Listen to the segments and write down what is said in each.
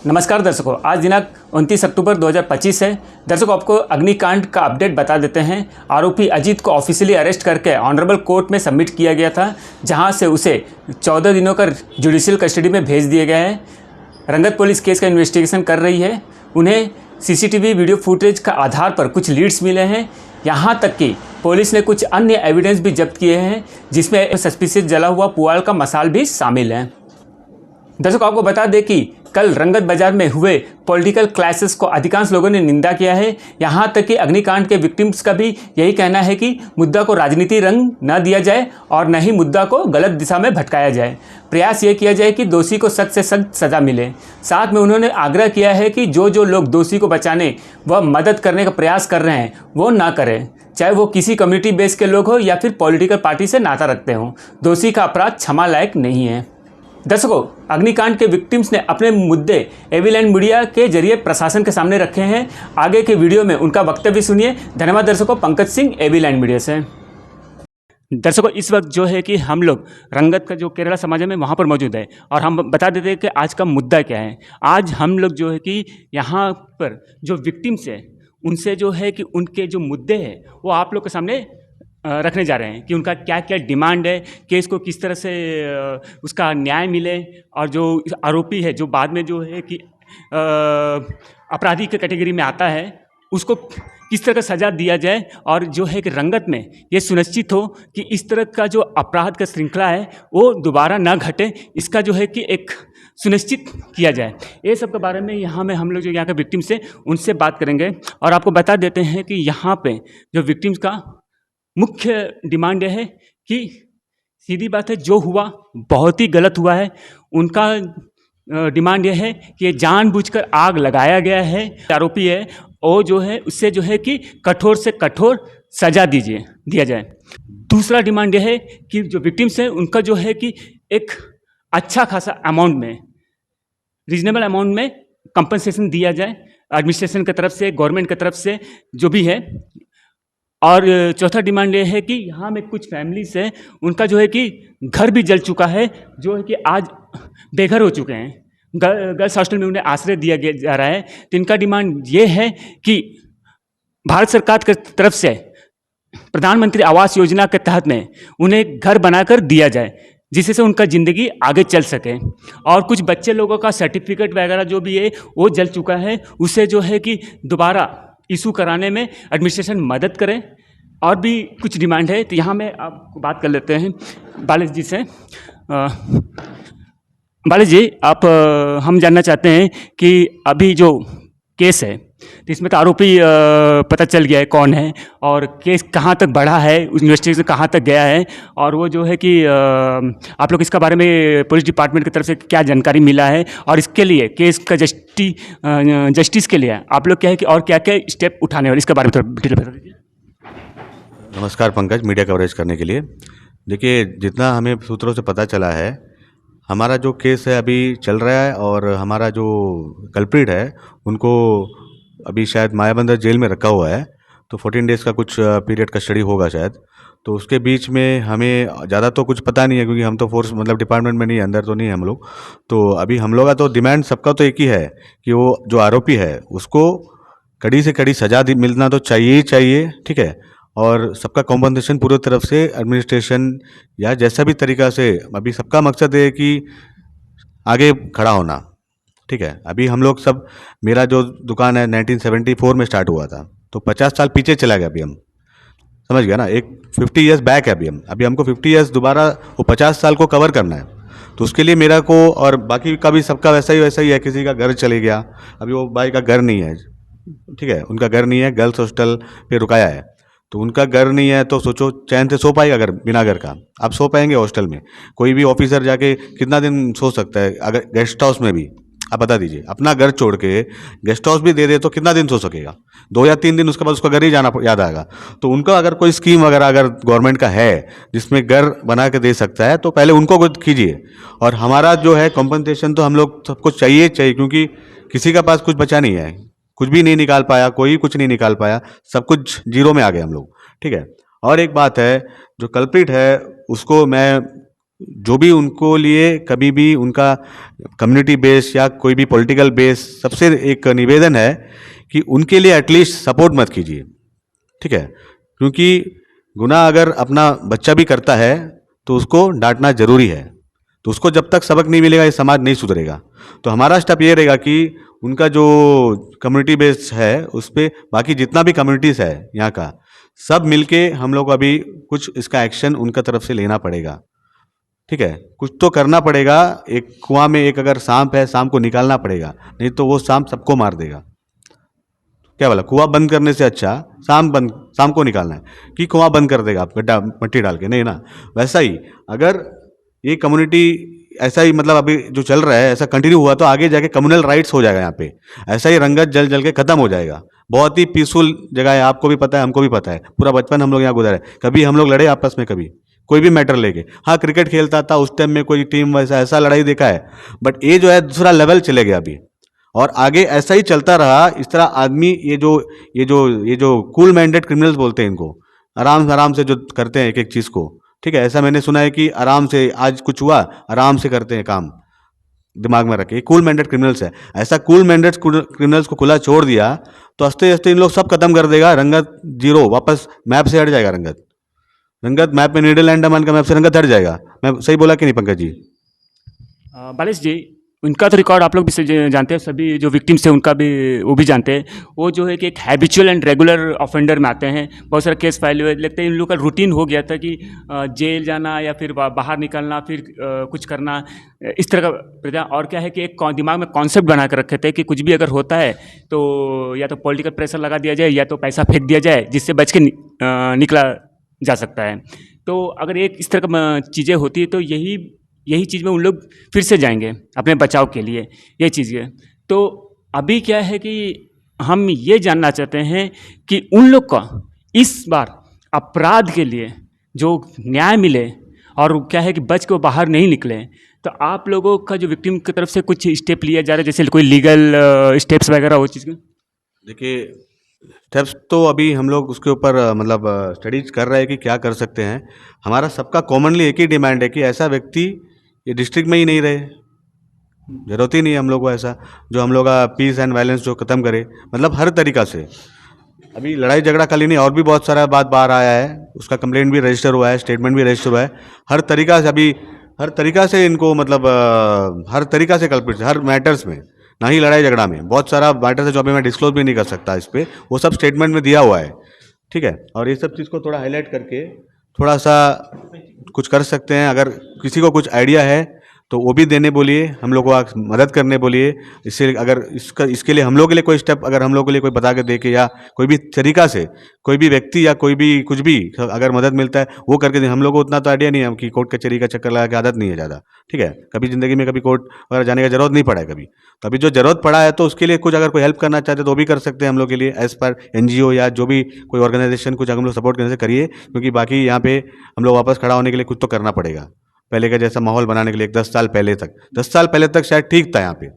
नमस्कार दर्शकों, आज दिनांक 29 अक्टूबर 2025 है। दर्शकों, आपको अग्निकांड का अपडेट बता देते हैं। आरोपी अजीत को ऑफिशियली अरेस्ट करके ऑनरेबल कोर्ट में सबमिट किया गया था, जहां से उसे 14 दिनों का जुडिशियल कस्टडी में भेज दिया गया है। रंगत पुलिस केस का इन्वेस्टिगेशन कर रही है। उन्हें सीसीटीवी वीडियो फुटेज का आधार पर कुछ लीड्स मिले हैं। यहाँ तक कि पुलिस ने कुछ अन्य एविडेंस भी जब्त किए हैं, जिसमें सस्पिशियस जला हुआ पुआल का मसाल भी शामिल है। दर्शकों, आपको बता दें कि कल रंगत बाजार में हुए पॉलिटिकल क्लैशेस को अधिकांश लोगों ने निंदा किया है। यहाँ तक कि अग्निकांड के विक्टिम्स का भी यही कहना है कि मुद्दा को राजनीति रंग न दिया जाए और न ही मुद्दा को गलत दिशा में भटकाया जाए। प्रयास ये किया जाए कि दोषी को सख्त से सख्त सज़ा मिले। साथ में उन्होंने आग्रह किया है कि जो लोग दोषी को बचाने व मदद करने का प्रयास कर रहे हैं वो ना करें, चाहे वो किसी कम्युनिटी बेस के लोग हो या फिर पॉलिटिकल पार्टी से नाता रखते हों। दोषी का अपराध क्षमा लायक नहीं है। दर्शकों, अग्निकांड के विक्टिम्स ने अपने मुद्दे एविलैंड मीडिया के जरिए प्रशासन के सामने रखे हैं। आगे के वीडियो में उनका वक्तव्य सुनिए। धन्यवाद दर्शकों। पंकज सिंह, एविलैंड मीडिया से। दर्शकों, इस वक्त जो है कि हम लोग रंगत का जो केरला समाज है वहाँ पर मौजूद है और हम बता देते हैं कि आज का मुद्दा क्या है। आज हम लोग जो है कि यहाँ पर जो विक्टिम्स है उनसे जो है कि उनके जो मुद्दे हैं वो आप लोग के सामने रखने जा रहे हैं कि उनका क्या क्या डिमांड है, केस को किस तरह से उसका न्याय मिले और जो आरोपी है जो बाद में जो है कि अपराधी के कैटेगरी में आता है उसको किस तरह का सज़ा दिया जाए और जो है कि रंगत में ये सुनिश्चित हो कि इस तरह का जो अपराध का श्रृंखला है वो दोबारा ना घटे, इसका जो है कि एक सुनिश्चित किया जाए। ये सब के बारे में यहाँ में हम लोग जो यहाँ के विक्टिम्स हैं उनसे बात करेंगे और आपको बता देते हैं कि यहाँ पे जो विक्टिम्स का मुख्य डिमांड यह है कि सीधी बात है, जो हुआ बहुत ही गलत हुआ है। उनका डिमांड यह है कि जानबूझकर आग लगाया गया है, आरोपी है और जो है उससे जो है कि कठोर से कठोर सज़ा दिया जाए। दूसरा डिमांड यह है कि जो विक्टिम्स हैं उनका जो है कि एक अच्छा खासा अमाउंट में, रीजनेबल अमाउंट में कंपनसेशन दिया जाए एडमिनिस्ट्रेशन की तरफ से, गवर्नमेंट की तरफ से, जो भी है। और चौथा डिमांड ये है कि यहाँ में कुछ फैमिलीज हैं उनका जो है कि घर भी जल चुका है, जो है कि आज बेघर हो चुके हैं। गर्ल्स हॉस्टल में उन्हें आश्रय दिया जा रहा है। तो इनका डिमांड ये है कि भारत सरकार की तरफ से प्रधानमंत्री आवास योजना के तहत में उन्हें घर बनाकर दिया जाए, जिससे उनका ज़िंदगी आगे चल सके। और कुछ बच्चे लोगों का सर्टिफिकेट वगैरह जो भी है वो जल चुका है, उससे जो है कि दोबारा इशू कराने में एडमिनिस्ट्रेशन मदद करे। और भी कुछ डिमांड है, तो यहाँ में आपको बात कर लेते हैं बालिश जी से। बालिश जी, हम जानना चाहते हैं कि अभी जो केस है तो इसमें तो आरोपी पता चल गया है कौन है और केस कहाँ तक बढ़ा है, इन्वेस्टिगेशन कहाँ तक गया है, और वो जो है कि आप लोग इसका बारे में पुलिस डिपार्टमेंट की तरफ से क्या जानकारी मिला है और इसके लिए केस का जस्टिस के लिए आप लोग क्या है कि और क्या क्या स्टेप उठाने वाले, इसके बारे में थोड़ा डिटेल बता दीजिए। नमस्कार पंकज, मीडिया कवरेज करने के लिए। देखिए, जितना हमें सूत्रों से पता चला है, हमारा जो केस है अभी चल रहा है और हमारा जो कल्प्रिट है उनको अभी शायद मायाबंदर जेल में रखा हुआ है। तो 14 डेज़ का कुछ पीरियड कस्टडी होगा शायद। तो उसके बीच में हमें ज़्यादा तो कुछ पता नहीं है, क्योंकि हम तो फोर्स मतलब डिपार्टमेंट में नहीं है, अंदर तो नहीं है हम लोग। तो अभी हम लोग का तो डिमांड सबका तो एक ही है कि वो जो आरोपी है उसको कड़ी से कड़ी सज़ा मिलना तो चाहिए ही चाहिए, ठीक है। और सबका कॉम्पनसेशन पूरी तरफ से एडमिनिस्ट्रेशन या जैसा भी तरीका से, अभी सबका मकसद है कि आगे खड़ा होना, ठीक है। अभी हम लोग सब, मेरा जो दुकान है 1974 में स्टार्ट हुआ था, तो 50 साल पीछे चला गया अभी हम, समझ गया ना। एक 50 ईयर्स बैक है अभी हमको 50 ईयर्स दोबारा वो 50 साल को कवर करना है। तो उसके लिए मेरा को और बाकी का भी सबका वैसा ही है। किसी का घर चले गया, अभी वो भाई का घर नहीं है, ठीक है, उनका घर नहीं है, गर्ल्स हॉस्टल पे रुकाया है। तो उनका घर नहीं है तो सोचो चैन से सो पाएगा घर, बिना घर का? आप सो पाएंगे हॉस्टल में? कोई भी ऑफिसर जाके कितना दिन सो सकता है? अगर गेस्ट हाउस में भी आप बता दीजिए, अपना घर छोड़ के गेस्ट हाउस भी दे दे तो कितना दिन सो सकेगा? 2 या 3 दिन, उसके बाद उसका घर ही जाना याद आएगा। तो उनका अगर कोई स्कीम वगैरह अगर गवर्नमेंट का है जिसमें घर बना के दे सकता है तो पहले उनको कीजिए। और हमारा जो है कॉम्पनसेशन तो हम लोग सबको चाहिए, क्योंकि किसी का पास कुछ बचा नहीं है, कुछ भी नहीं निकाल पाया, कोई कुछ नहीं निकाल पाया, सब कुछ जीरो में आ गए हम लोग, ठीक है। और एक बात है, जो कल्प्रिट है उसको मैं जो भी उनको लिए कभी भी उनका कम्युनिटी बेस या कोई भी पॉलिटिकल बेस, सबसे एक निवेदन है कि उनके लिए एटलीस्ट सपोर्ट मत कीजिए, ठीक है। क्योंकि गुनाह अगर अपना बच्चा भी करता है तो उसको डांटना जरूरी है, तो उसको जब तक सबक नहीं मिलेगा ये समाज नहीं सुधरेगा। तो हमारा स्टेप ये रहेगा कि उनका जो कम्युनिटी बेस है उस पर बाकी जितना भी कम्युनिटीज़ है यहाँ का सब मिलके हम लोग को अभी कुछ इसका एक्शन उनका तरफ से लेना पड़ेगा, ठीक है। कुछ तो करना पड़ेगा। एक कुआं में एक अगर सांप है, सांप को निकालना पड़ेगा, नहीं तो वो सांप सबको मार देगा। क्या बोला, कुआं बंद करने से अच्छा सांप को निकालना है कि कुआं बंद कर देगा आप गड्ढा मट्टी डाल के, नहीं ना। वैसा ही अगर ये कम्युनिटी ऐसा ही मतलब अभी जो चल रहा है ऐसा कंटिन्यू हुआ तो आगे जाके कम्युनल राइट्स हो जाएगा यहाँ पे। ऐसा ही रंगत जल जल के खत्म हो जाएगा। बहुत ही पीसफुल जगह है, आपको भी पता है, हमको भी पता है। पूरा बचपन हम लोग यहाँ गुजरा है, कभी हम लोग लड़े आपस में, कभी कोई भी मैटर लेके। हाँ, क्रिकेट खेलता था उस टाइम में, कोई टीम वैसा ऐसा लड़ाई देखा है, बट ये जो है दूसरा लेवल चले गया अभी। और आगे ऐसा ही चलता रहा इस तरह आदमी ये जो कूल माइंडेड क्रिमिनल्स बोलते हैं इनको, आराम से जो करते हैं एक एक चीज़ को, ठीक है। ऐसा मैंने सुना है कि आराम से आज कुछ हुआ आराम से करते हैं काम, दिमाग में रखे। कूल माइंडेड क्रिमिनल्स है। ऐसा कूल माइंडेड क्रिमिनल्स को खुला छोड़ दिया तो हंसते हंसते इन लोग सब खत्म कर देगा। रंगत जीरो, वापस मैप से हट जाएगा। रंगत मैप में नीडल अंडमान का मैप से रंगत हट जाएगा। मैं सही बोला कि नहीं पंकज जी? बालिश जी, उनका तो रिकॉर्ड आप लोग भी जानते हैं, सभी जो विक्टिम्स हैं उनका भी वो भी जानते हैं। वो जो है कि एक हैबिचुअल एंड रेगुलर ऑफेंडर में आते हैं। बहुत सारे केस फाइल हुए, लगता है इन लोग का रूटीन हो गया था कि जेल जाना या फिर बाहर निकलना, फिर कुछ करना, इस तरह का। और क्या है कि एक दिमाग में कॉन्सेप्ट बना कर रखे थे कि कुछ भी अगर होता है तो या तो पॉलिटिकल प्रेशर लगा दिया जाए या तो पैसा फेंक दिया जाए, जिससे बच के निकला जा सकता है। तो अगर एक इस तरह का चीज़ें होती है तो यही चीज़ में उन लोग फिर से जाएंगे अपने बचाव के लिए, ये चीज़ है। तो अभी क्या है कि हम ये जानना चाहते हैं कि उन लोग का इस बार अपराध के लिए जो न्याय मिले, और क्या है कि बच के वो बाहर नहीं निकले। तो आप लोगों का जो विक्टिम की तरफ से कुछ स्टेप लिया जा रहा है, जैसे कोई लीगल स्टेप्स वगैरह वो चीज़? देखिए, स्टेप्स तो अभी हम लोग उसके ऊपर मतलब स्टडीज कर रहे हैं कि क्या कर सकते हैं। हमारा सबका कॉमनली एक ही डिमांड है कि ऐसा व्यक्ति ये डिस्ट्रिक्ट में ही नहीं रहे। जरूरत ही नहीं है हम लोग को ऐसा, जो हम लोग का पीस एंड वायलेंस जो ख़त्म करे, मतलब हर तरीक़ा से। अभी लड़ाई झगड़ा खाली नहीं, और भी बहुत सारा बात बाहर आया है, उसका कंप्लेंट भी रजिस्टर हुआ है, स्टेटमेंट भी रजिस्टर हुआ है। हर तरीक़ा से अभी हर तरीक़ा से इनको मतलब हर तरीक़ा से कल्पित, हर मैटर्स में, ना ही लड़ाई झगड़ा में, बहुत सारा मैटर्स है जो अभी मैं डिस्क्लोज भी नहीं कर सकता इस पर, वो सब स्टेटमेंट में दिया हुआ है, ठीक है। और ये सब चीज़ को थोड़ा हाईलाइट करके थोड़ा सा कुछ कर सकते हैं। अगर किसी को कुछ आइडिया है तो वो भी देने बोलिए, हम लोग को मदद करने बोलिए। इससे अगर इसके लिए हम लोग के लिए कोई स्टेप अगर हम लोग के लिए कोई बता के दे के, या कोई भी तरीका से कोई भी व्यक्ति या कोई भी कुछ भी अगर मदद मिलता है वो करके दें। हम लोग को उतना तो आइडिया नहीं है कि कोर्ट कचहरी का चक्कर लगा के आदत नहीं है ज़्यादा, ठीक है। कभी ज़िंदगी में कभी कोर्ट वगैरह जाने का जरूरत नहीं पड़ा है कभी। तो अभी जो ज़रूरत पड़ा है तो उसके लिए कुछ अगर कोई हेल्प करना चाहते हैं तो वो भी कर सकते हैं हम लोग के लिए, एज़ पर NGO या जो भी कोई ऑर्गेनाइजेशन कुछ हम लोग सपोर्ट करने से करिए। क्योंकि बाकी यहाँ पे हम लोग वापस खड़ा होने के लिए कुछ तो करना पड़ेगा। पहले का जैसा माहौल बनाने के लिए 10 साल पहले तक शायद ठीक था यहाँ पे,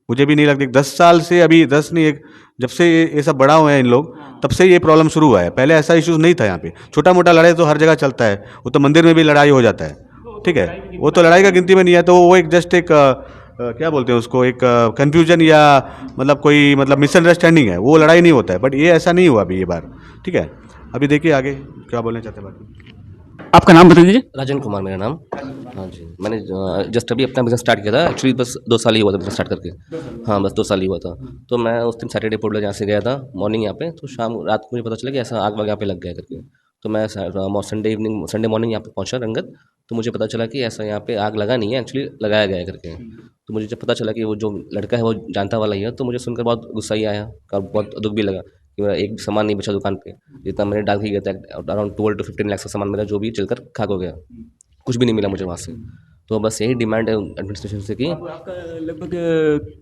मुझे भी नहीं लगती। 10 साल से अभी 10 नहीं, एक जब से ये सब बड़ा हुए हैं इन लोग, तब से ये प्रॉब्लम शुरू हुआ है। पहले ऐसा इश्यूज नहीं था यहाँ पे। छोटा मोटा लड़ाई तो हर जगह चलता है, वो तो मंदिर में भी लड़ाई हो जाता है, ठीक है। वो तो लड़ाई का गिनती में नहीं है, तो वो एक जस्ट एक क्या बोलते हैं उसको, एक कन्फ्यूजन या मतलब कोई मतलब मिसअंडरस्टैंडिंग है, वो लड़ाई नहीं होता है। बट ये ऐसा नहीं हुआ अभी ये बार, ठीक है। अभी देखिए आगे क्या बोलना चाहते हैं बाकी। आपका नाम बता दीजिए। राजन कुमार मेरा नाम। हाँ जी, मैंने जस्ट अभी अपना बिज़नेस स्टार्ट किया था। एक्चुअली बस 2 साल ही हुआ था बिज़नेस स्टार्ट करके। हाँ, बस 2 साल ही हुआ था। तो मैं उस दिन सैटरडे पोर्टल जहाँ से गया था मॉर्निंग यहाँ पे, तो रात को मुझे पता चला कि ऐसा आग वाग यहाँ पे लग गया करके। तो मैं संडे मॉर्निंग यहाँ पे पहुँचा रंगत, तो मुझे पता चला कि ऐसा यहाँ पे आग लगा नहीं है, एक्चुअली लगाया गया है करके। तो मुझे जब पता चला कि वो जो लड़का है वो जानता वाला ही है, तो मुझे सुनकर बहुत गुस्सा ही आया और बहुत दुख भी लगा कि मेरा एक सामान नहीं बचा दुकान पे। जितना मैंने डाल के गया था अराउंड 12 to 15 लाख का सामान मेरा जो भी चलकर खाक हो गया, कुछ भी नहीं मिला मुझे वहाँ से। तो बस यही डिमांड है एडमिनिस्ट्रेशन से कि आपका लगभग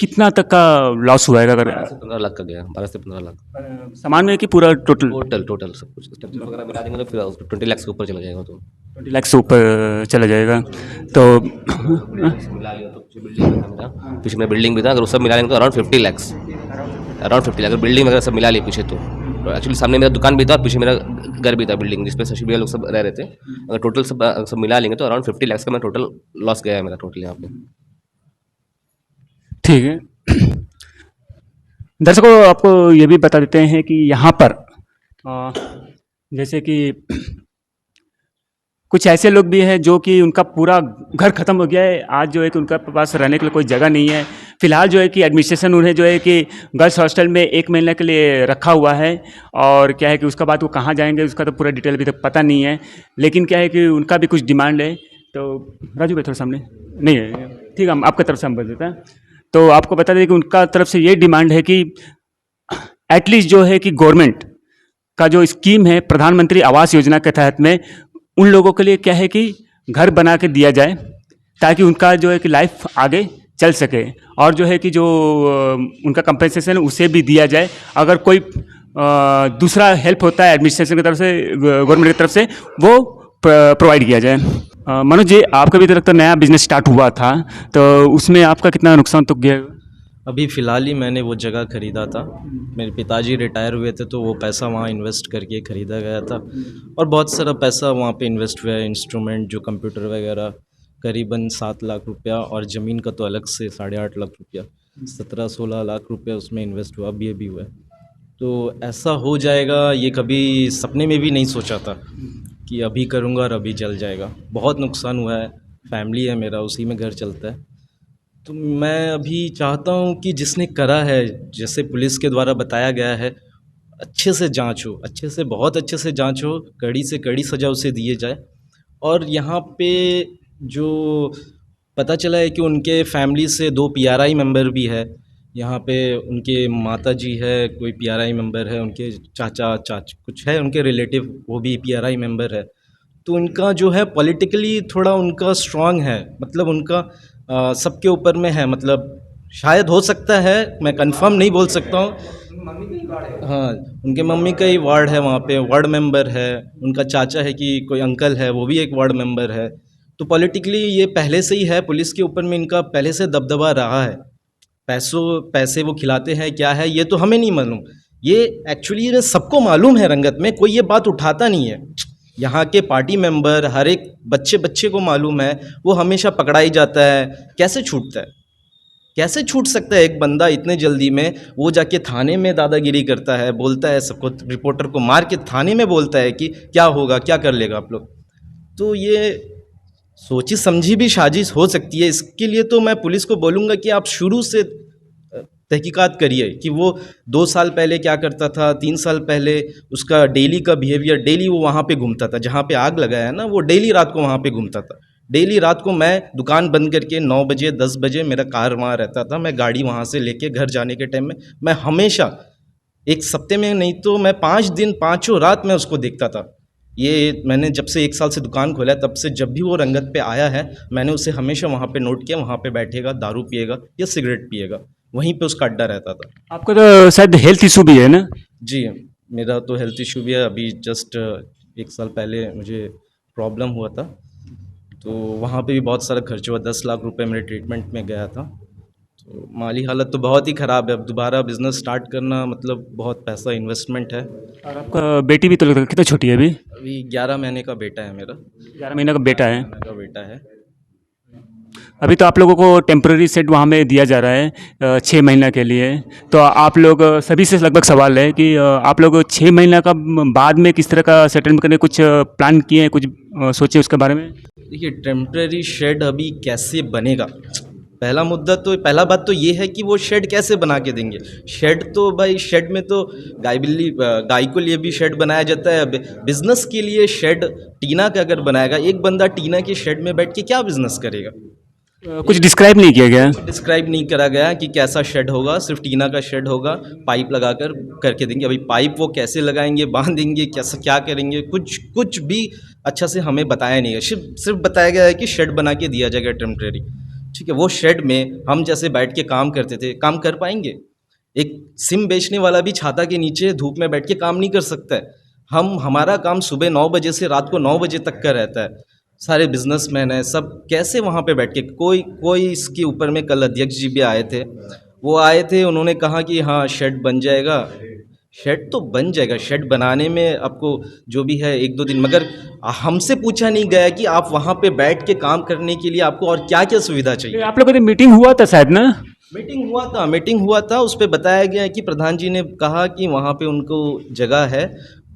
कितना तक का लॉस हुआ है? अगर 12 से 15 लाख का गया, 12 से 15 लाख सामान में कि पूरा टोटल टोटल सब कुछ स्ट्रक्चर वगैरह मिला देंगे तो फिर 20 लाख से ऊपर चला जाएगा। तो 20 लाख से ऊपर चला जाएगा। तो मिला लिया तो पीछे बिल्डिंग भी था मेरा, पीछे मेरा बिल्डिंग भी था, अगर वो सब मिला लेंगे तो अराउंड 50 लाख। अराउंड 50 लाख। अगर बिल्डिंग वगैरह सब मिला लिए पीछे तो एक्चुअली सामने मेरा दुकान भी था और पीछे मेरा घर भी था बिल्डिंग जिसपे शशि भैया लोग सब रह रहे थे। अगर टोटल सब मिला लेंगे तो अराउंड 50 लाख का मैं टोटल लॉस गया है मेरा टोटल यहाँ पे। ठीक है। दर्शकों, आपको ये भी बता देते हैं कि यहाँ पर जैसे कि कुछ ऐसे लोग भी हैं जो कि उनका पूरा घर ख़त्म हो गया है। आज जो है कि उनका पास रहने के लिए कोई जगह नहीं है। फ़िलहाल जो है कि एडमिनिस्ट्रेशन उन्हें जो है कि गर्ल्स हॉस्टल में 1 महीने के लिए रखा हुआ है, और क्या है कि उसके बाद वो कहाँ जाएंगे उसका तो पूरा डिटेल अभी तक पता नहीं है। लेकिन क्या है कि उनका भी कुछ डिमांड है। तो राजू भाई थोड़ा सामने नहीं है, ठीक है, हम आपकी तरफ से हम बता देते हैं। तो आपको बता दें कि उनका तरफ से ये डिमांड है कि एटलीस्ट जो है कि गवर्नमेंट का जो स्कीम है प्रधानमंत्री आवास योजना के तहत में उन लोगों के लिए क्या है कि घर बना के दिया जाए, ताकि उनका जो है कि लाइफ आगे चल सके, और जो है कि जो उनका कंपनसेशन उसे भी दिया जाए। अगर कोई दूसरा हेल्प होता है एडमिनिस्ट्रेशन की तरफ से, गवर्नमेंट की तरफ से, वो प्रोवाइड किया जाए। मनोज जी, आपका भी तरफ तो नया बिजनेस स्टार्ट हुआ था, तो उसमें आपका कितना नुकसान तो गया? अभी फ़िलहाल ही मैंने वो जगह ख़रीदा था। मेरे पिताजी रिटायर हुए थे तो वो पैसा वहाँ इन्वेस्ट करके ख़रीदा गया था, और बहुत सारा पैसा वहाँ पे इन्वेस्ट हुआ है। इंस्ट्रूमेंट जो कंप्यूटर वगैरह करीबन 7 लाख रुपया, और ज़मीन का तो अलग से 8.5 लाख रुपया, 17-16 लाख रुपया उसमें इन्वेस्ट हुआ, अभी अभी हुआ है। तो ऐसा हो जाएगा ये कभी सपने में भी नहीं सोचा था कि अभी करूँगा और अभी जल जाएगा। बहुत नुकसान हुआ है। फैमिली है मेरा, उसी में घर चलता है। तो मैं अभी चाहता हूँ कि जिसने करा है, जैसे पुलिस के द्वारा बताया गया है, अच्छे से जांच हो, अच्छे से, बहुत अच्छे से जांच हो, कड़ी से कड़ी सज़ा उसे दिए जाए। और यहाँ पे जो पता चला है कि उनके फैमिली से 2 पीआरआई मेंबर भी है। यहाँ पे उनके माता जी है, कोई पीआरआई मेंबर है, उनके चाचा कुछ है उनके रिलेटिव, वो भी पीआरआई मेंबर है। तो उनका जो है पॉलिटिकली थोड़ा उनका स्ट्रांग है, मतलब उनका सबके ऊपर में है, मतलब शायद हो सकता है, मैं कंफर्म नहीं बोल सकता हूँ। हाँ, उनके मम्मी का ही वार्ड है, वहाँ पे वार्ड मेंबर है। उनका चाचा है कि कोई अंकल है, वो भी एक वार्ड मेंबर है। तो पॉलिटिकली ये पहले से ही है, पुलिस के ऊपर में इनका पहले से दबदबा रहा है। पैसे वो खिलाते हैं क्या है ये तो हमें नहीं मालूम, ये एक्चुअली सबको मालूम है रंगत में, कोई ये बात उठाता नहीं है। यहाँ के पार्टी मेंबर, हर एक बच्चे को मालूम है, वो हमेशा पकड़ा ही जाता है। कैसे छूटता है, कैसे छूट सकता है एक बंदा इतने जल्दी में? वो जाके थाने में दादागिरी करता है, बोलता है सबको, रिपोर्टर को मार के थाने में बोलता है कि क्या होगा, क्या कर लेगा आप लोग। तो ये सोची समझी भी साजिश हो सकती है। इसके लिए तो मैं पुलिस को बोलूँगा कि आप शुरू से तहकीकात करिए कि वो 2 साल पहले क्या करता था, 3 साल पहले उसका डेली का बिहेवियर, डेली वो वहाँ पे घूमता था, जहाँ पे आग लगाया है ना, वो डेली रात को वहाँ पे घूमता था। डेली रात को मैं दुकान बंद करके 9 बजे 10 बजे मेरा कार वहाँ रहता था, मैं गाड़ी वहाँ से लेके घर जाने के टाइम में मैं हमेशा, एक सप्ते में नहीं तो मैं 5 दिन 5 रात मैं उसको देखता था। ये मैंने जब से 1 साल से दुकान खोला है, तब से जब भी वो रंगत पे आया है, मैंने उसे हमेशा वहाँ पे नोट किया, वहाँ पे बैठेगा, दारू पिएगा या सिगरेट पिएगा, वहीं पे उसका अड्डा रहता था। आपका तो शायद हेल्थ इशू भी है ना? जी, मेरा तो हेल्थ इशू भी है। अभी जस्ट 1 साल पहले मुझे प्रॉब्लम हुआ था, तो वहाँ पे भी बहुत सारा खर्च हुआ, 10 लाख रुपए मेरे ट्रीटमेंट में गया था। तो माली हालत तो बहुत ही ख़राब है। अब दोबारा बिज़नेस स्टार्ट करना मतलब बहुत पैसा इन्वेस्टमेंट है। और आपका बेटी भी तो लगता है कितना छोटी है अभी? अभी 11 महीने का बेटा है मेरा। 11 महीने का बेटा है। 11 महीने का बेटा है। अभी तो आप लोगों को टेम्पररी सेट वहाँ में दिया जा रहा है 6 महीना के लिए। तो आप लोग सभी से लगभग सवाल है कि आप लोग 6 महीना का बाद में किस तरह का सेटलमेंट करने कुछ प्लान किए हैं, कुछ सोचे उसके बारे में? देखिए, टेम्पररी शेड अभी कैसे बनेगा, पहला बात तो ये है कि वो शेड कैसे बना के देंगे। शेड तो भाई, शेड में तो गाय को लिए भी शेड बनाया जाता है। बिजनेस के लिए शेड टीना का अगर बनाएगा, एक बंदा टीना के शेड में बैठ के क्या बिजनेस करेगा? कुछ डिस्क्राइब नहीं किया गया? डिस्क्राइब नहीं करा गया कि कैसा शेड होगा, सिर्फ टीना का शेड होगा, पाइप लगाकर करके देंगे। अभी पाइप वो कैसे लगाएंगे, बांधेंगे, कैसा क्या करेंगे, कुछ भी अच्छा से हमें बताया नहीं है। सिर्फ बताया गया है कि शेड बना के दिया जाएगा टेम्परेरी। ठीक है, वो शेड में हम जैसे बैठ के काम करते थे, काम कर पाएंगे? एक सिम बेचने वाला भी छाता के नीचे धूप में बैठ के काम नहीं कर सकता है। हमारा काम सुबह 9 बजे से रात को 9 बजे तक का रहता है। सारे बिजनेसमैन हैं, सब कैसे वहाँ पे बैठ के, कोई इसके ऊपर में कल अध्यक्ष जी भी आए थे, वो आए थे, उन्होंने कहा कि हाँ शेड बन जाएगा। शेड तो बन जाएगा, शेड बनाने में आपको जो भी है 1-2 दिन, मगर हमसे पूछा नहीं गया कि आप वहाँ पे बैठ के काम करने के लिए आपको और क्या क्या सुविधा चाहिए। आप लोगों की मीटिंग हुआ था शायद ना? मीटिंग हुआ था, उस पे बताया गया कि प्रधान जी ने कहा कि वहाँ पे उनको जगह है,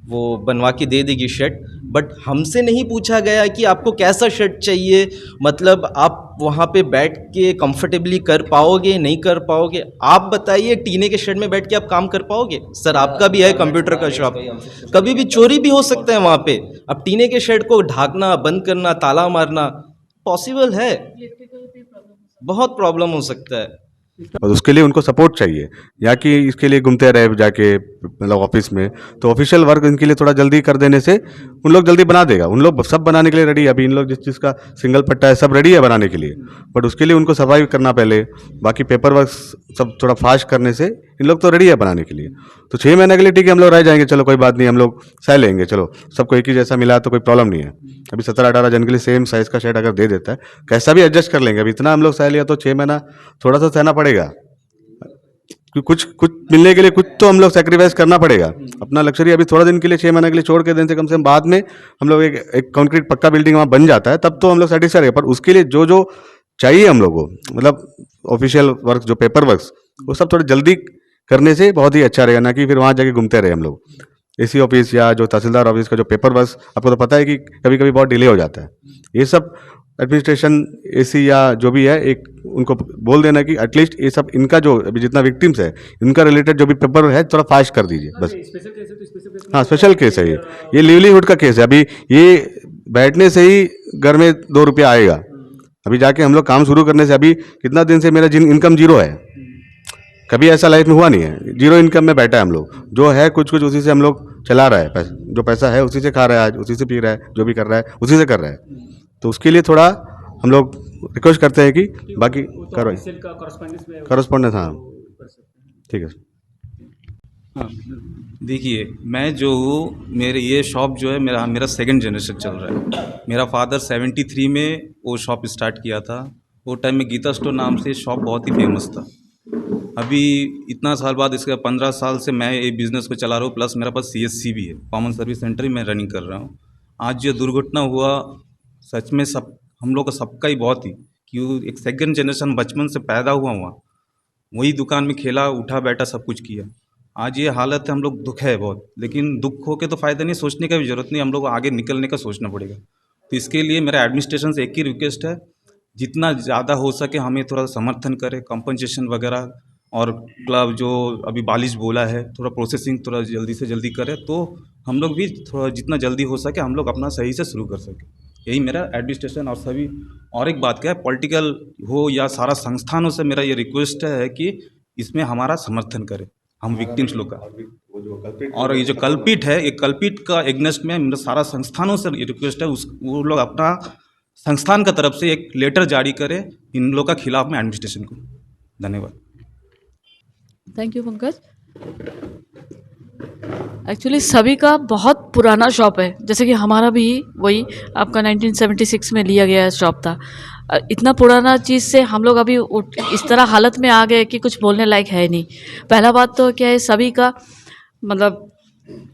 वो बनवा के दे देगी शेड। बट हमसे नहीं पूछा गया कि आपको कैसा शेड चाहिए, मतलब आप वहाँ पे बैठ के कंफर्टेबली कर पाओगे नहीं कर पाओगे। आप बताइए, टीने के शेड में बैठ के आप काम कर पाओगे? सर आपका भी है कंप्यूटर का शॉप, कभी भी चोरी भी हो सकता है वहाँ पे। अब टीने के शेड को ढाकना, बंद करना, ताला मारना पॉसिबल है? बहुत प्रॉब्लम हो सकता है। और उसके लिए उनको सपोर्ट चाहिए, या कि इसके लिए घूमते रहे जाके मतलब ऑफिस में, तो ऑफिशियल वर्क इनके लिए थोड़ा जल्दी कर देने से उन लोग जल्दी बना देगा। उन लोग सब बनाने के लिए रेडी है, अभी इन लोग जिस चीज़ का सिंगल पट्टा है सब रेडी है बनाने के लिए, बट उसके लिए उनको सफाई करना पहले, बाकी पेपर वर्क सब थोड़ा फास्ट करने से इन लोग तो रेडी है बनाने के लिए। तो 6 महीने के लिए ठीक है, हम लोग रह जाएंगे, चलो कोई बात नहीं, हम लोग सह लेंगे, चलो सबको एक ही जैसा मिला तो कोई प्रॉब्लम नहीं है। अभी 17-18 जन के लिए सेम साइज़ का शेड अगर दे देता है, कैसा भी एडजस्ट कर लेंगे। अभी इतना हम लोग सह लिया तो 6 महीना थोड़ा सा सहना पड़ेगा, कुछ कुछ मिलने के लिए कुछ तो हम लोग सेक्रीफाइस करना पड़ेगा। अपना लग्जरी अभी थोड़ा दिन के लिए 6 महीने के लिए छोड़ के देने से कम बाद में हम लोग एक कंक्रीट पक्का बिल्डिंग वहाँ बन जाता है, तब तो हम लोग सेटिस्फाई रहेगा। पर उसके लिए जो जो चाहिए हम लोग को, मतलब ऑफिशियल वर्क जो पेपर वर्क, वो सब थोड़ा जल्दी करने से बहुत ही अच्छा रहेगा, ना कि फिर वहाँ जाके घूमते रहे हम लोग। एसी ऑफिस या जो तहसीलदार ऑफिस का जो पेपर वर्क, आपको तो पता है कि कभी कभी बहुत डिले हो जाता है। ये सब एडमिनिस्ट्रेशन एसी या जो भी है, एक उनको बोल देना कि एटलीस्ट ये सब इनका जो अभी जितना विक्टिम्स है, इनका रिलेटेड जो भी पेपर है थोड़ा फास्ट कर दीजिए बस। हाँ, स्पेशल केस है ये लिवलीहुड का केस है। अभी ये बैठने से ही घर में 2 रुपया आएगा। अभी जाके हम लोग काम शुरू करने से, अभी कितना दिन से मेरा इनकम जीरो है, कभी ऐसा लाइफ में हुआ नहीं है। जीरो इनकम में बैठा है हम लोग, जो है कुछ कुछ उसी से हम लोग चला रहा है, जो पैसा है उसी से खा रहा है, आज उसी से पी रहा है, जो भी कर रहा है उसी से कर रहा है। तो उसके लिए थोड़ा हम लोग रिक्वेस्ट करते हैं कि बाकी करो कॉरस्पॉन्डेंस। हाँ ठीक है। देखिए, मैं जो हूँ, मेरे ये शॉप जो है मेरा सेकंड जनरेशन चल रहा है। मेरा फादर 73 में वो शॉप स्टार्ट किया था। वो टाइम में गीता स्टोर नाम से शॉप बहुत ही फेमस था। अभी इतना साल बाद, इसके 15 साल से मैं ये बिज़नेस को चला रहा हूँ, प्लस मेरा पास CSC भी है, कॉमन सर्विस सेंटर ही मैं रनिंग कर रहा हूँ। आज ये दुर्घटना हुआ, सच में सब हम लोग का सबका ही बहुत ही, क्यों एक सेकंड जनरेशन बचपन से पैदा हुआ वही दुकान में खेला, उठा बैठा, सब कुछ किया। आज ये हालत है, हम लोग दुख है बहुत, लेकिन दुख हो के तो फ़ायदा नहीं, सोचने का भी ज़रूरत नहीं, हम लोग को आगे निकलने का सोचना पड़ेगा। तो इसके लिए मेरा एडमिनिस्ट्रेशन से एक ही रिक्वेस्ट है, जितना ज़्यादा हो सके हमें थोड़ा समर्थन करे, कंपनसेशन वगैरह, और क्लब जो अभी बालिश बोला है, थोड़ा प्रोसेसिंग थोड़ा जल्दी से जल्दी करे, तो हम लोग भी थोड़ा जितना जल्दी हो सके हम लोग अपना सही से शुरू कर सकें। यही मेरा एडमिनिस्ट्रेशन और सभी, और एक बात क्या है, पॉलिटिकल हो या सारा संस्थानों से मेरा ये रिक्वेस्ट है कि इसमें हमारा समर्थन करें, हम विक्टिम्स लोग का। और ये जो कल्पिट है, ये कल्पिट का एग्नेस्ट में मेरा सारा संस्थानों से ये रिक्वेस्ट है, वो लोग अपना संस्थान का तरफ से एक लेटर जारी करें इन लोग का खिलाफ में एडमिनिस्ट्रेशन को। धन्यवाद। Thank you Pankaj. एक्चुअली सभी का बहुत पुराना शॉप है, जैसे कि हमारा भी वही आपका 1976 में लिया गया शॉप था। इतना पुराना चीज़ से हम लोग अभी इस तरह हालत में आ गए कि कुछ बोलने लायक है नहीं। पहला बात तो क्या है, सभी का मतलब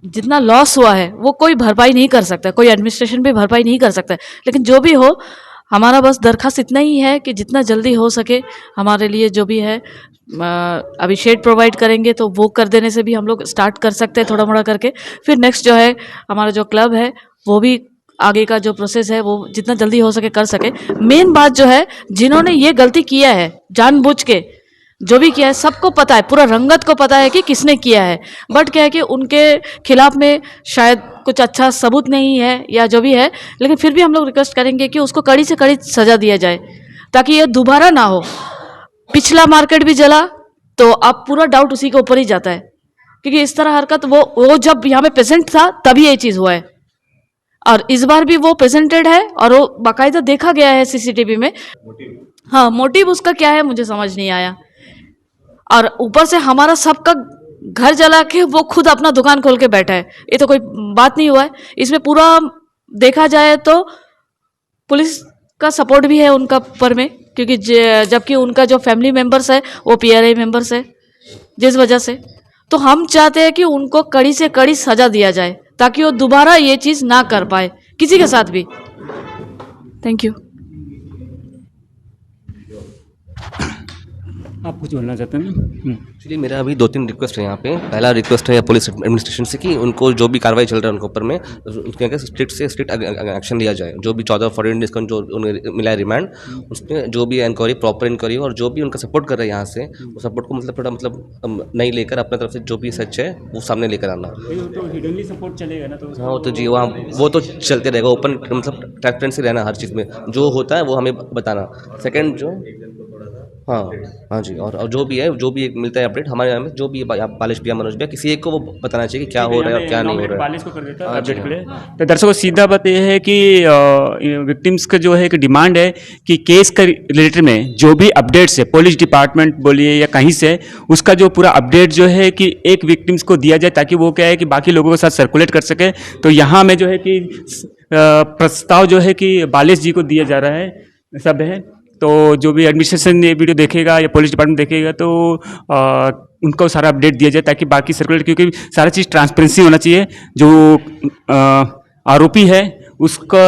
जितना लॉस हुआ है वो कोई भरपाई नहीं कर सकता, कोई एडमिनिस्ट्रेशन भी भरपाई नहीं कर सकता। लेकिन जो भी हो, हमारा बस दरख्वास्त इतना ही है कि जितना जल्दी हो सके हमारे लिए जो भी है, अभी शेड प्रोवाइड करेंगे तो वो कर देने से भी हम लोग स्टार्ट कर सकते हैं थोड़ा मोड़ा करके। फिर नेक्स्ट जो है हमारा जो क्लब है वो भी आगे का जो प्रोसेस है वो जितना जल्दी हो सके कर सके। मेन बात जो है, जिन्होंने ये गलती किया है जानबूझ के जो भी किया है, सबको पता है, पूरा रंगत को पता है कि किसने किया है। बट क्या है कि उनके खिलाफ में शायद कुछ अच्छा सबूत नहीं है या जो भी है, लेकिन फिर भी हम लोग रिक्वेस्ट करेंगे कि उसको कड़ी से कड़ी सज़ा दिया जाए ताकि ये दोबारा ना हो। पिछला मार्केट भी जला तो अब पूरा डाउट उसी के ऊपर ही जाता है, क्योंकि इस तरह हरकत वो जब यहाँ पे प्रेजेंट था तभी ये चीज़ हुआ है, और इस बार भी वो प्रेजेंटेड है और वो बाकायदा देखा गया है CCTV में। हाँ, मोटिव उसका क्या है मुझे समझ नहीं आया। और ऊपर से हमारा सबका घर जला के वो खुद अपना दुकान खोल के बैठा है, ये तो कोई बात नहीं हुआ है। इसमें पूरा देखा जाए तो पुलिस का सपोर्ट भी है उनका पर में, क्योंकि जबकि उनका जो फैमिली मेम्बर्स है वो PRI मेंबर्स है, जिस वजह से तो हम चाहते हैं कि उनको कड़ी से कड़ी सज़ा दिया जाए ताकि वो दोबारा ये चीज़ ना कर पाए किसी के साथ भी। Thank you. आप कुछ बोलना चाहते हैं? एक्चुअली मेरा अभी 2-3 रिक्वेस्ट है यहाँ पे। पहला रिक्वेस्ट है पुलिस एडमिनिस्ट्रेशन से कि उनको जो भी कार्रवाई चल रहा है उनके ऊपर में उसके आगे स्ट्रिक्ट से स्ट्रिक्ट एक्शन लिया जाए। जो भी 14-14 डेज का जो उन्हें मिला है रिमांड, उसमें जो भी इंक्वायरी प्रॉपर इंक्वायरी और जो भी उनका सपोर्ट कर रहे हैं यहाँ से, वो सपोर्ट को मतलब थोड़ा मतलब नहीं लेकर अपने तरफ से जो भी सच है वो सामने लेकर आना। तो हिडनली सपोर्ट चलेगा ना, तो हाँ वो तो जी वहाँ वो तो चलते रहेगा, ओपन मतलब ट्रांसपेरेंसी रहना हर चीज़ में, जो होता है वो हमें बताना। सेकंड जो हाँ जी, और जो भी है जो भी मिलता है अपडेट हमारे यहाँ में, जो भी बालिश भैया मनोज भैया किसी एक को वो बताना चाहिए कि क्या हो रहा है और क्या नहीं हो रहा है। बालिश को कर देता है अपडेट के लिए। तो दर्शकों सीधा बात यह है कि विक्टिम्स का जो है कि डिमांड है कि केस के रिलेटेड में जो भी अपडेट्स है, पुलिस डिपार्टमेंट बोलिए या कहीं से, उसका जो पूरा अपडेट जो है कि एक विक्टिम्स को दिया जाए ताकि वो क्या है कि बाकी लोगों के साथ सर्कुलेट कर सके। तो यहाँ में जो है कि प्रस्ताव जो है कि बालिश जी को दिया जा रहा है सब है। तो जो भी एडमिनिस्ट्रेशन ये वीडियो देखेगा या पुलिस डिपार्टमेंट देखेगा तो उनको सारा अपडेट दिया जाए ताकि बाकी सर्कुलेट, क्योंकि सारा चीज़ ट्रांसपेरेंसी होना चाहिए। जो आरोपी है उसका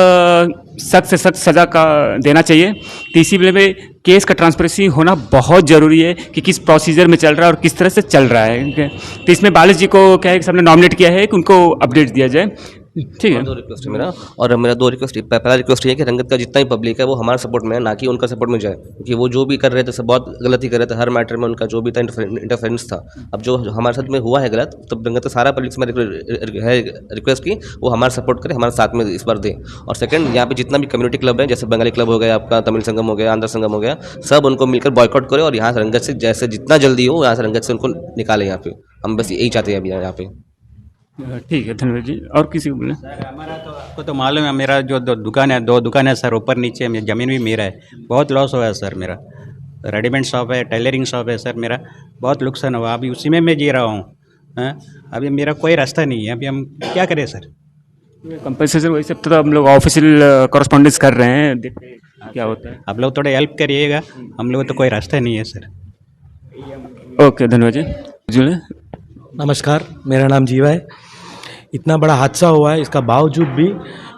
सख्त से सख्त सज़ा का देना चाहिए। तो इसी में केस का ट्रांसपेरेंसी होना बहुत ज़रूरी है कि किस प्रोसीजर में चल रहा है और किस तरह से चल रहा है। तो इसमें बालिश जी को क्या है कि सबने नॉमिनेट किया है कि उनको अपडेट दिया जाए। ठीक है, 2 रिक्वेस्ट है मेरा, और मेरा 2 रिक्वेस्ट, पहला रिक्वेस्ट ये है कि रंगत का जितना ही पब्लिक है वो हमारे सपोर्ट में है, ना कि उनका सपोर्ट में जाए, क्योंकि वो जो भी कर रहे थे सब बहुत गलत ही कर रहे थे। हर मैटर में उनका जो भी था इंटरफेरेंस था। अब जो हमारे साथ में हुआ है गलत, तो रंगत का सारा पब्लिक से है रिक्वेस्ट की वो हमारा सपोर्ट करे, हमारे साथ में इस बार दे। और सेकंड, यहाँ पे जितना भी कम्युनिटी क्लब है, जैसे बंगाली क्लब हो गया, आपका तमिल संगम हो गया, आंध्र संगम हो गया, सब उनको मिलकर बॉयकॉट करे और यहाँ से रंगत से जैसे जितना जल्दी हो यहाँ से रंगत से उनको निकाले। यहाँ पे हम बस यही चाहते हैं अभी यहाँ पे। ठीक है, धन्यवाद जी। और किसी को बोले? हमारा तो आपको तो मालूम है, मेरा जो 2 दुकान है, 2 दुकान है सर, ऊपर नीचे में ज़मीन भी मेरा है। बहुत लॉस हुआ है सर मेरा। रेडीमेड शॉप है, टेलरिंग शॉप है सर, मेरा बहुत नुकसान हुआ। अभी उसी में मैं जी रहा हूँ। अभी मेरा कोई रास्ता नहीं है, अभी हम क्या करें सर? कंपनसेशन वही सब तो हम लोग ऑफिशियल कॉरेस्पॉन्डेंस कर रहे हैं, देखते हैं क्या होता है। आप लोग थोड़ा हेल्प करिएगा, हम लोग तो कोई रास्ता नहीं है सर। ओके, धन्यवाद जी। जुड़े। नमस्कार, मेरा नाम जीवा है। इतना बड़ा हादसा हुआ है, इसका बावजूद भी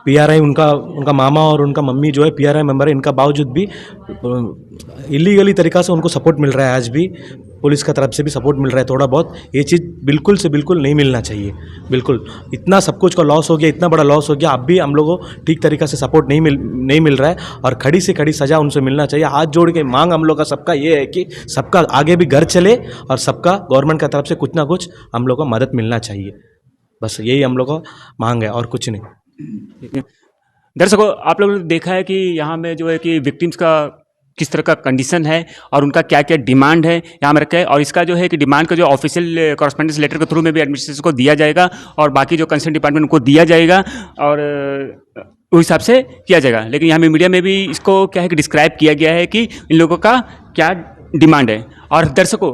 PRI उनका मामा और उनका मम्मी जो है PRI मेंबर है, इनका बावजूद भी इलीगली तरीक़ा से उनको सपोर्ट मिल रहा है। आज भी पुलिस का तरफ से भी सपोर्ट मिल रहा है थोड़ा बहुत। ये चीज़ बिल्कुल से बिल्कुल नहीं मिलना चाहिए। बिल्कुल इतना सब कुछ का लॉस हो गया, इतना बड़ा लॉस हो गया, अब भी हम लोगों को ठीक तरीक़ा से सपोर्ट नहीं मिल रहा है और खड़ी से खड़ी सज़ा उनसे मिलना चाहिए। हाथ जोड़ के मांग हम लोग का सबका ये है कि सबका आगे भी घर चले और सबका गवर्नमेंट का तरफ से कुछ ना कुछ हम लोग को मदद मिलना चाहिए। बस यही हम लोग को मांग है और कुछ नहीं। दर्शकों, आप लोगों ने देखा है कि यहाँ में जो है कि विक्टिम्स का किस तरह का कंडीशन है और उनका क्या क्या डिमांड है यहाँ में रखा है। और इसका जो है कि डिमांड का जो ऑफिशियल कॉरेस्पॉन्डेंस लेटर के थ्रू में भी एडमिनिस्ट्रेशन को दिया जाएगा और बाकी जो कंसर्न डिपार्टमेंट को दिया जाएगा और उस हिसाब से किया जाएगा। लेकिन यहाँ में मीडिया में भी इसको क्या है कि डिस्क्राइब किया गया है कि इन लोगों का क्या डिमांड है। और दर्शकों,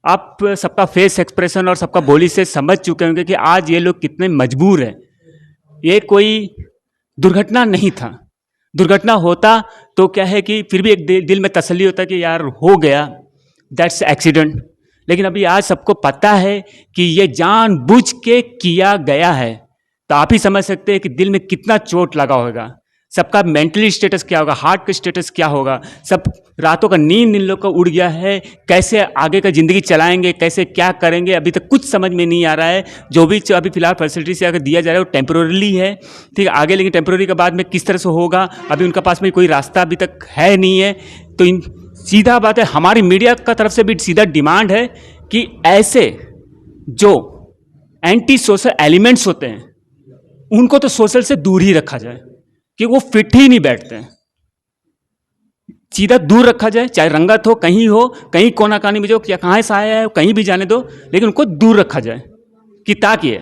आप सबका फेस एक्सप्रेशन और सबका बोली से समझ चुके होंगे कि आज ये लोग कितने मजबूर हैं। ये कोई दुर्घटना नहीं था। दुर्घटना होता तो क्या है कि फिर भी एक दिल में तसल्ली होता कि यार हो गया, दैट्स एक्सीडेंट। लेकिन अभी आज सबको पता है कि ये जानबूझ के किया गया है। तो आप ही समझ सकते हैं कि दिल में कितना चोट लगा होगा। सबका मेंटली स्टेटस क्या होगा, हार्ट का स्टेटस क्या होगा। सब रातों का नींद इन लोग का उड़ गया है। कैसे आगे का ज़िंदगी चलाएंगे, कैसे क्या करेंगे, अभी तक कुछ समझ में नहीं आ रहा है। जो भी अभी फिलहाल फैसिलिटी से अगर दिया जा रहा है वो टेम्पोररी है, ठीक है। आगे लेकिन टेम्पोररी के बाद में किस तरह से होगा, अभी उनका पास में कोई रास्ता अभी तक है नहीं है। तो सीधा बात है, हमारी मीडिया का तरफ से भी सीधा डिमांड है कि ऐसे जो एंटी सोशल एलिमेंट्स होते हैं उनको तो सोशल से दूर ही रखा जाए, कि वो फिट ही नहीं बैठते हैं। सीधा दूर रखा जाए, चाहे रंगत हो, कहीं कोना कानी में जो क्या कहाँ से आया है कहीं भी जाने दो, लेकिन उनको दूर रखा जाए। कि ताकि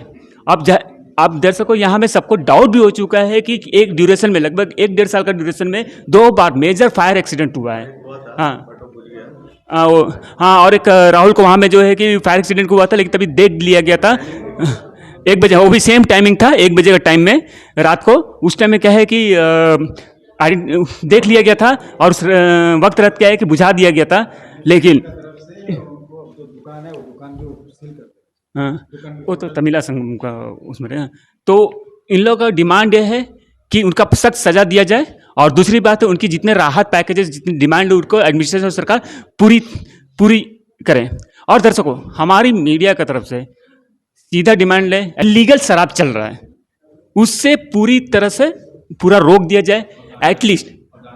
अब दर्शकों, यहाँ में सबको डाउट भी हो चुका है कि एक ड्यूरेशन में लगभग 1-1.5 साल का ड्यूरेशन में 2 बार मेजर फायर एक्सीडेंट हुआ है। हाँ, और एक राहुल को वहाँ में जो है कि फायर एक्सीडेंट हुआ था, लेकिन तभी देख लिया गया था 1 बजे, वो भी सेम टाइमिंग था 1 बजे का टाइम में रात को। उस टाइम में क्या है कि देख लिया गया था और उस वक्त रहत क्या है कि बुझा दिया गया था, लेकिन हाँ वो तो तमिला संगम का उसमें रहे। तो इन लोगों का डिमांड ये है कि उनका सख्त सजा दिया जाए, और दूसरी बात है उनकी जितने राहत पैकेजेस जितनी डिमांड उनको एडमिनिस्ट्रेशन और सरकार पूरी करें। और दर्शकों, हमारी मीडिया की तरफ से सीधा डिमांड है, लीगल शराब चल रहा है उससे पूरी तरह से पूरा रोक दिया जाए एटलीस्ट।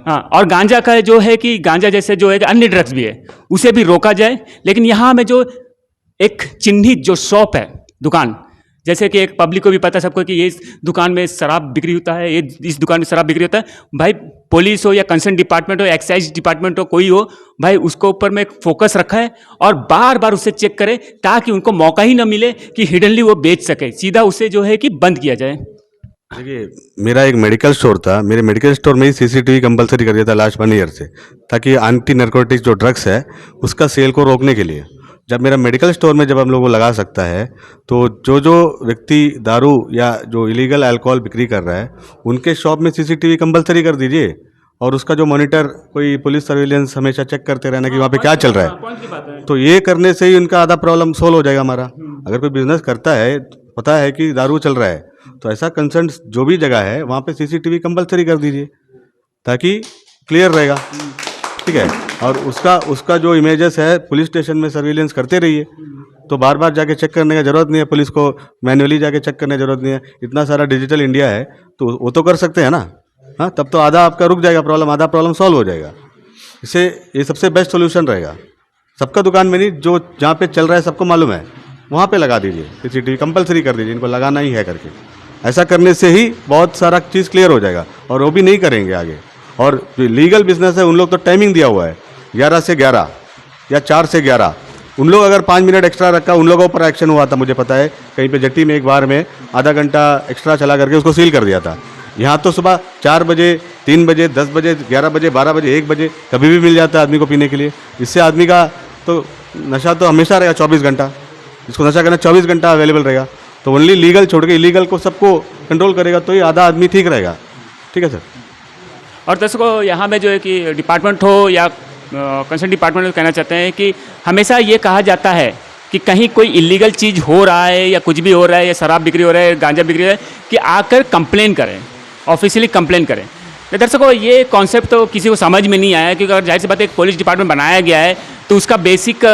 हाँ, और गांजा का जो है कि गांजा जैसे जो है कि अन्य ड्रग्स भी है उसे भी रोका जाए। लेकिन यहाँ में जो एक चिन्हित जो शॉप है, दुकान, जैसे कि एक पब्लिक को भी पता है सबको कि ये इस दुकान में शराब बिक्री होता है, ये इस दुकान में शराब बिक्री होता है, भाई पुलिस हो या कंसर्न डिपार्टमेंट हो, एक्साइज डिपार्टमेंट हो, कोई हो, भाई उसको ऊपर में फोकस रखा है और बार बार उसे चेक करे ताकि उनको मौका ही ना मिले कि हिडनली वो बेच सके, सीधा उसे जो है कि बंद किया जाए। देखिए, मेरा एक मेडिकल स्टोर था, मेरे मेडिकल स्टोर में ही सीसीटीवी कंपलसरी कर दिया था लास्ट 1 ईयर से, ताकि एंटी नारकोटिक्स जो ड्रग्स है उसका सेल को रोकने के लिए। जब मेरा मेडिकल स्टोर में जब हम लोग को लगा सकता है, तो जो व्यक्ति दारू या जो इलीगल अल्कोहल बिक्री कर रहा है उनके शॉप में सीसीटीवी कंपलसरी कर दीजिए, और उसका जो मॉनिटर कोई पुलिस सर्विलेंस हमेशा चेक करते रहना कि वहाँ पे क्या चल रहा है। तो ये करने से ही उनका आधा प्रॉब्लम सोल्व हो जाएगा हमारा। अगर कोई बिजनेस करता है, पता है कि दारू चल रहा है, तो ऐसा कंसर्न जो भी जगह है वहाँ पे सीसीटीवी कंपलसरी कर दीजिए ताकि क्लियर रहेगा, ठीक है। और उसका जो इमेजेस है पुलिस स्टेशन में सर्विलेंस करते रहिए, तो बार बार जाके चेक करने की ज़रूरत नहीं है, पुलिस को मैन्युअली जाके चेक करने की ज़रूरत नहीं है। इतना सारा डिजिटल इंडिया है तो वो तो कर सकते हैं ना। हाँ, तब तो आधा आपका रुक जाएगा प्रॉब्लम, आधा प्रॉब्लम सॉल्व हो जाएगा। इससे ये सबसे बेस्ट सोल्यूशन रहेगा। सबका दुकान में नहीं, जो जहाँ पे चल रहा है सबको मालूम है, वहाँ पे लगा दीजिए सीसीटीवी, कंपलसरी कर दीजिए, इनको लगाना ही है करके। ऐसा करने से ही बहुत सारा चीज़ क्लियर हो जाएगा, और वो भी नहीं करेंगे आगे। और जो लीगल बिजनेस है उन लोग तो टाइमिंग दिया हुआ है 11 से 11 या 4 से 11। उन लोग अगर 5 मिनट एक्स्ट्रा रखा, उन लोगों पर एक्शन हुआ था, मुझे पता है कहीं पे जट्टी में एक बार में आधा घंटा एक्स्ट्रा चला करके उसको सील कर दिया था। यहाँ तो सुबह 4 बजे, 3 बजे, 10 बजे, 11 बजे, 12 बजे, 1 बजे कभी भी मिल जाता है आदमी को पीने के लिए। इससे आदमी का तो नशा तो हमेशा रहेगा 24 घंटा, जिसको नशा करना 24 घंटा अवेलेबल रहेगा। तो ओनली लीगल छोड़ के इलीगल को सबको कंट्रोल करेगा तो ही आधा आदमी ठीक रहेगा। ठीक है सर। और दर्शकों, यहाँ में जो है कि डिपार्टमेंट हो या कंसर्न डिपार्टमेंट को कहना चाहते हैं कि हमेशा ये कहा जाता है कि कहीं कोई इलीगल चीज़ हो रहा है या कुछ भी हो रहा है या शराब बिक्री हो रहा है, गांजा बिक्री हो रहा है, कि आकर कंप्लेन करें, ऑफिशियली कंप्लेन करें। तो दर्शकों, ये कॉन्सेप्ट तो किसी को समझ में नहीं आया, क्योंकि अगर जाहिर सी बात है एक पुलिस डिपार्टमेंट बनाया गया है तो उसका बेसिक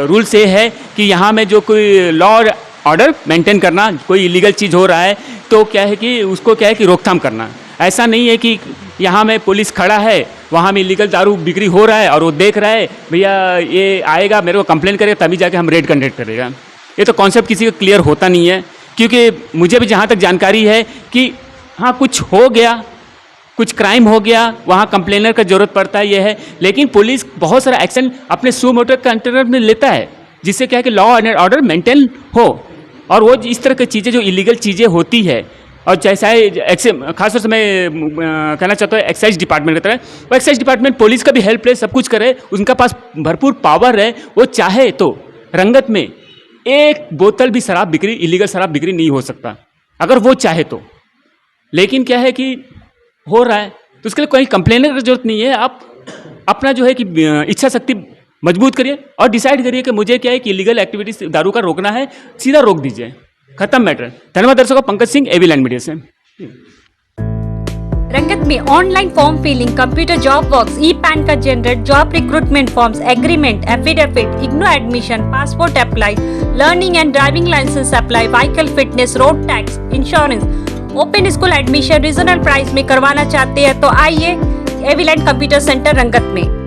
रूल्स ये है कि यहाँ में जो कोई लॉ और ऑर्डर मेंटेन करना, कोई इलीगल चीज़ हो रहा है तो क्या है कि उसको क्या है कि रोकथाम करना। ऐसा नहीं है कि यहाँ में पुलिस खड़ा है, वहाँ में इलीगल दारू बिक्री हो रहा है और वो देख रहा है, भैया ये आएगा मेरे को कंप्लेन करेगा तभी जाके हम रेड कंडक्ट करेगा। ये तो कॉन्सेप्ट किसी को क्लियर होता नहीं है, क्योंकि मुझे भी जहाँ तक जानकारी है कि हाँ कुछ हो गया, कुछ क्राइम हो गया, वहाँ कंप्लेनर का जरूरत पड़ता है, ये है। लेकिन पुलिस बहुत सारा एक्शन अपने सू मोटर कंटेनर में लेता है, जिससे क्या है कि लॉ एंड ऑर्डर मेंटेन हो। और वो इस तरह की चीज़ें जो इलीगल चीज़ें होती है, और जैसा खासतौर से मैं कहना चाहता हूँ एक्साइज डिपार्टमेंट की तरह, वो एक्साइज डिपार्टमेंट पुलिस का भी हेल्प ले, सब कुछ करे, उनका पास भरपूर पावर है। वो चाहे तो रंगत में 1 बोतल भी शराब बिक्री, इलीगल शराब बिक्री नहीं हो सकता, अगर वो चाहे तो। लेकिन क्या है कि हो रहा है, तो उसके लिए कोई कंप्लेनर की जरूरत नहीं है। आप अपना जो है कि इच्छा शक्ति मजबूत करिए और डिसाइड करिए कि मुझे क्या है कि इलीगल एक्टिविटीज दारू का रोकना है, सीधा रोक दीजिए, खत्म मैटर। धन्यवाद दर्शकों, Pankaj Singh, AV land media से। रंगत में online form filling, computer job works, e PAN का generate, job recruitment forms, agreement, affidavit, IGNOU admission, passport apply, learning and driving licence apply, vehicle fitness, road tax, insurance, open school admission regional price में करवाना चाहते हैं तो आइए एवी land computer centre रंगत में।